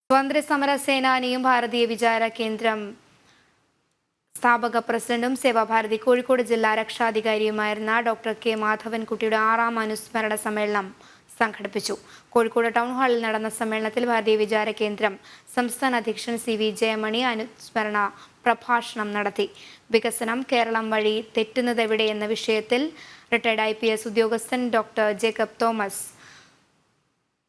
സ്വാതന്ത്ര്യസമര സേനാനിയും ഭാരതീയ വിചാര കേന്ദ്രം സ്ഥാപക പ്രസിഡന്റും സേവാഭാരതി കോഴിക്കോട് ജില്ലാ രക്ഷാധികാരിയുമായിരുന്ന ഡോക്ടർ കെ മാധവൻകുട്ടിയുടെ 6ാം അനുസ്മരണ സമ്മേളനം സംഘടിപ്പിച്ചു. കോഴിക്കോട് ടൗൺ ഹാളിൽ നടന്ന സമ്മേളനത്തിൽ ഭാരതീയ വിചാര കേന്ദ്രം സംസ്ഥാന അധ്യക്ഷൻ സി വി ജയമണി അനുസ്മരണ പ്രഭാഷണം നടത്തി. വികസനം കേരളം വഴി തെറ്റുന്നതെവിടെ എന്ന വിഷയത്തിൽ റിട്ടയർഡ് IPS ഉദ്യോഗസ്ഥൻ ഡോക്ടർ ജേക്കബ് തോമസ്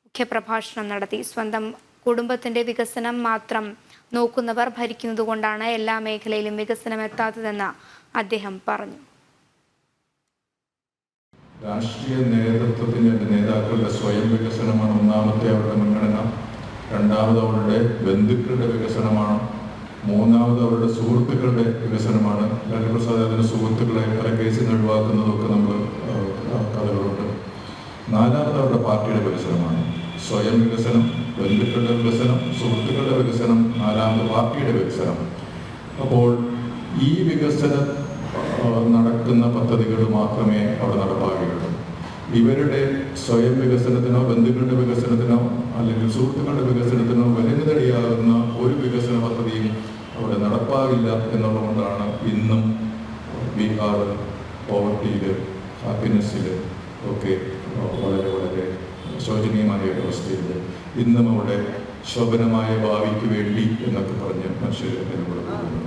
മുഖ്യപ്രഭാഷണം നടത്തി. സ്വന്തം കുടുംബത്തിന്റെ വികസനം മാത്രം നോക്കുന്നവർ ഭരിക്കുന്നതുകൊണ്ടാണ് എല്ലാ മേഖലയിലും വികസനം എത്താത്തതെന്ന് അദ്ദേഹം പറഞ്ഞു. രാഷ്ട്രീയ നേതൃത്വത്തിന്റെ നേതാക്കളുടെ സ്വയം വികസനമാണ് ഒന്നാമത്തെ അവരുടെ മുൻഗണന. രണ്ടാമത് അവരുടെ ബന്ധുക്കളുടെ വികസനമാണ്. മൂന്നാമത് അവരുടെ സുഹൃത്തുക്കളുടെ വികസനമാണ്. ലാൽപ്രസാദ് അതിന്റെ സുഹൃത്തുക്കളെ പല കേസിൽ ഒഴിവാക്കുന്നതൊക്കെ നമ്മൾ കഥകളുണ്ട്. നാലാമത് അവരുടെ പാർട്ടിയുടെ വികസനമാണ്. സ്വയം വികസനം, ബന്ധുക്കളുടെ വികസനം, സുഹൃത്തുക്കളുടെ വികസനം, നാലാമത് പാർട്ടിയുടെ വികസനം. അപ്പോൾ ഈ വികസനം നടക്കുന്ന പദ്ധതികൾ മാത്രമേ അവിടെ നടപ്പാകുകയുള്ളൂ. ഇവരുടെ സ്വയം വികസനത്തിനോ ബന്ധുക്കളുടെ വികസനത്തിനോ അല്ലെങ്കിൽ സുഹൃത്തുക്കളുടെ വികസനത്തിനോ വിലങ്ങുതടിയാകുന്ന ഒരു വികസന പദ്ധതിയും അവിടെ നടപ്പാകില്ല എന്നുള്ളതുകൊണ്ടാണ് ഇന്നും ബീഹാർ പോവർട്ടിയിൽ, ഹാപ്പിനെസ്സിൽ ഒക്കെ വളരെ വളരെ ശോചനീയമായ അവസ്ഥയിൽ ഇന്നും അവിടെ ശോഭനമായ ഭാവിക്ക് വേണ്ടി എന്നൊക്കെ പറഞ്ഞ് മനുഷ്യർ നിലകൊള്ളുന്നു.